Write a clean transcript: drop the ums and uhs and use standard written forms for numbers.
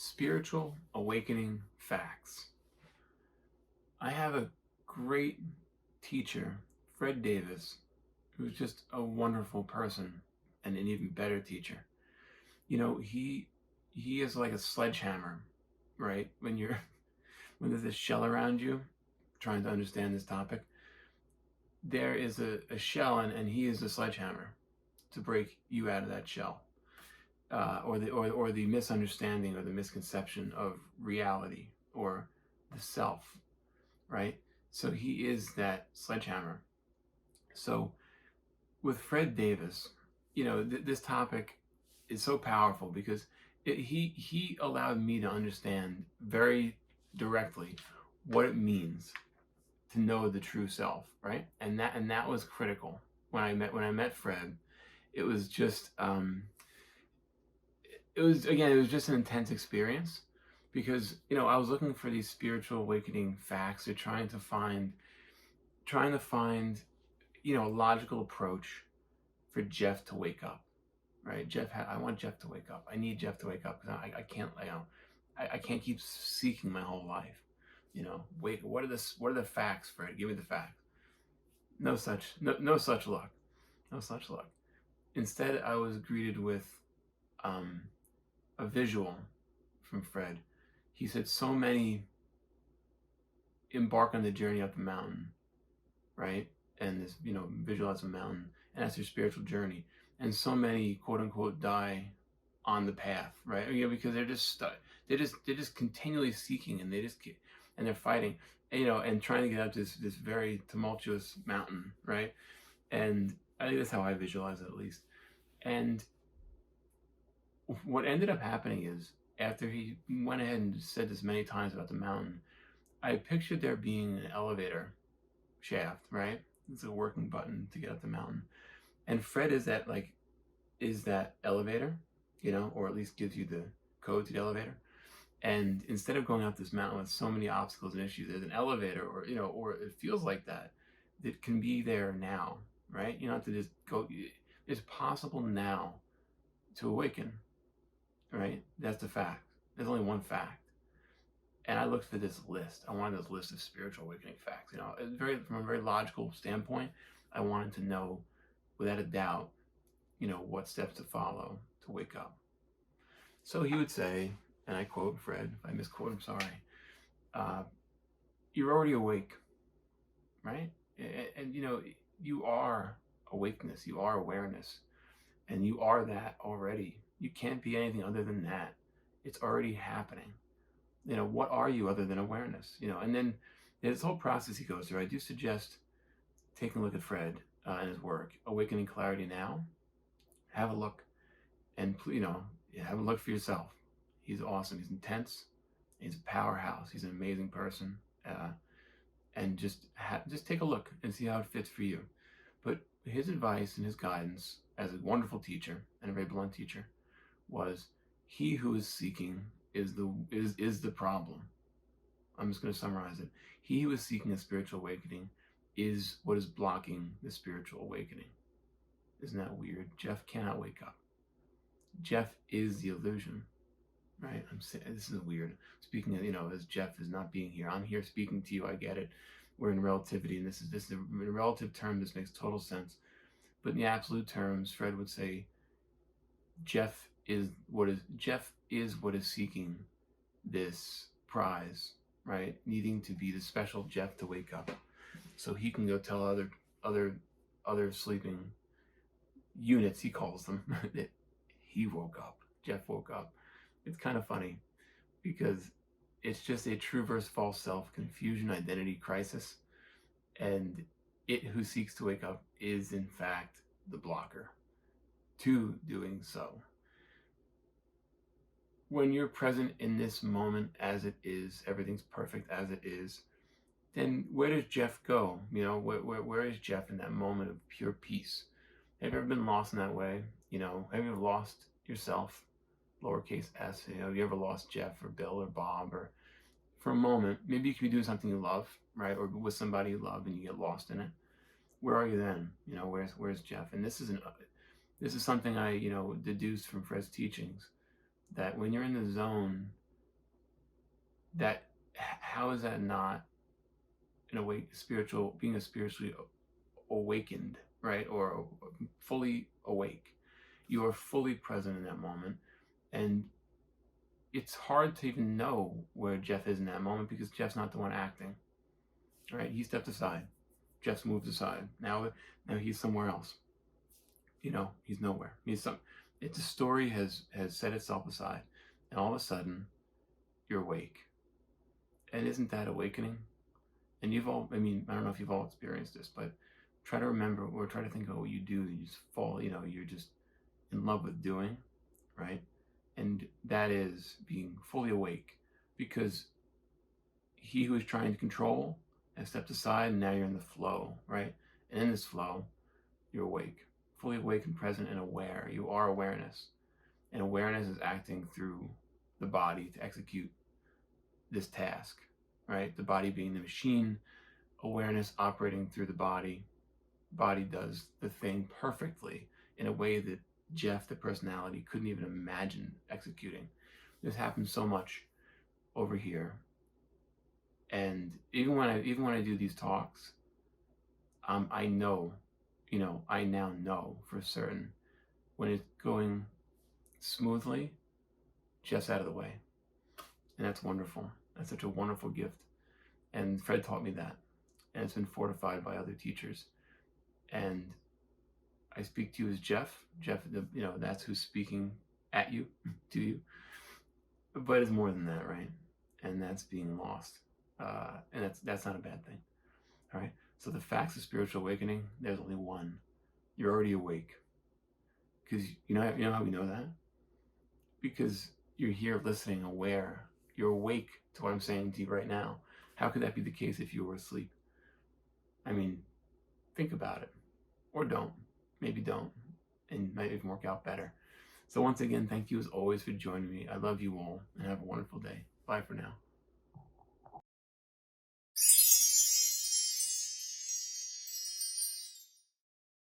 Spiritual awakening facts. I have a great teacher, Fred Davis, who's just a wonderful person and an even better teacher. He is like a sledgehammer, right? When there's a shell around you, trying to understand this topic, there is a shell, and he is the sledgehammer to break you out of that shell, or the misunderstanding or the misconception of reality or the self, right? So he is that sledgehammer. So with Fred Davis, this topic is so powerful because he allowed me to understand very directly what it means to know the true self, right? And that was critical when I met Fred. It was just it was just an intense experience because I was looking for these spiritual awakening facts, or trying to find a logical approach for Jeff to wake up, right? I want Jeff to wake up. I need Jeff to wake up because I can't, I can't keep seeking my whole life. Wait, what are the facts, Fred? Give me the facts. No such luck. No such luck. Instead, I was greeted with um, a visual from Fred. He said so many embark on the journey up the mountain, right? And this, visualize a mountain, and that's their spiritual journey. And so many, quote unquote, die on the path, right? Because they're just stuck. They're just continually seeking, and they're fighting, and trying to get up this very tumultuous mountain, right? And I think that's how I visualize it, at least. And what ended up happening is, after he went ahead and said this many times about the mountain, I pictured there being an elevator shaft, right? It's a working button to get up the mountain. And Fred is that elevator, or at least gives you the code to the elevator. And instead of going up this mountain with so many obstacles and issues, there's an elevator, or it feels like that can be there now, right? You don't have to just go. It's possible now to awaken, right? That's the fact. There's only one fact. And I looked for this list. I wanted this list of spiritual awakening facts. From a very logical standpoint, I wanted to know, without a doubt, what steps to follow to wake up. So he would say, and I quote Fred, if I misquote, I'm sorry, you're already awake, right? And you are awakeness, you are awareness, and you are that already. You can't be anything other than that. It's already happening. What are you other than awareness? And then this whole process he goes through, I do suggest taking a look at Fred and his work, Awakening Clarity Now. Have a look, and have a look for yourself. He's awesome. He's intense. He's a powerhouse. He's an amazing person. And just take a look and see how it fits for you. But his advice and his guidance, as a wonderful teacher and a very blunt teacher, was, he who is seeking is the problem. I'm just going to summarize it. He who is seeking a spiritual awakening is what is blocking the spiritual awakening. Isn't that weird? Jeff cannot wake up. Jeff is the illusion, right? This is weird. Speaking of, as Jeff is not being here, I'm here speaking to you. I get it. We're in relativity, and this is in a relative term. This makes total sense. But in the absolute terms, Fred would say, Jeff is what is seeking this prize, right? Needing to be the special Jeff to wake up, so he can go tell other sleeping units, he calls them, that he woke up. Jeff woke up. It's kind of funny because it's just a true versus false self confusion identity crisis, and it who seeks to wake up is in fact the blocker to doing so. When you're present in this moment as it is, everything's perfect as it is, then where does Jeff go? Where is Jeff in that moment of pure peace? Have you ever been lost in that way? Have you ever lost yourself, lowercase s? Have you ever lost Jeff or Bill or Bob, or for a moment? Maybe you could be doing something you love, right? Or with somebody you love and you get lost in it. Where are you then? Where's Jeff? And this is something I deduced from Fred's teachings, that when you're in the zone, That, how is that not an awake spiritual, being a spiritually awakened, right? Or fully awake. You are fully present in that moment. And it's hard to even know where Jeff is in that moment because Jeff's not the one acting, right? He stepped aside. Jeff's moved aside. Now he's somewhere else. He's nowhere. It's a story has set itself aside, and all of a sudden, you're awake. And isn't that awakening? And you've all, I mean, I don't know if you've all experienced this, but try to remember or try to think of what you do. You just fall, you're just in love with doing, right? And that is being fully awake because he who is trying to control has stepped aside and now you're in the flow, right? And in this flow, you're awake, fully awake and present and aware. You are awareness. And awareness is acting through the body to execute this task, right? The body being the machine, awareness operating through the body. Body does the thing perfectly in a way that Jeff, the personality, couldn't even imagine executing. This happens so much over here. And even when I do these talks, I know, I now know for certain when it's going smoothly, Jeff's out of the way. And that's wonderful. That's such a wonderful gift. And Fred taught me that. And it's been fortified by other teachers. And I speak to you as Jeff. Jeff, that's who's speaking at you, to you. But it's more than that, right? And that's being lost. And that's not a bad thing. All right. So the facts of spiritual awakening, there's only one. You're already awake. Because you know how we know that? Because you're here listening, aware. You're awake to what I'm saying to you right now. How could that be the case if you were asleep? I mean, think about it. Or don't. Maybe don't. And might even work out better. So once again, thank you as always for joining me. I love you all and have a wonderful day. Bye for now.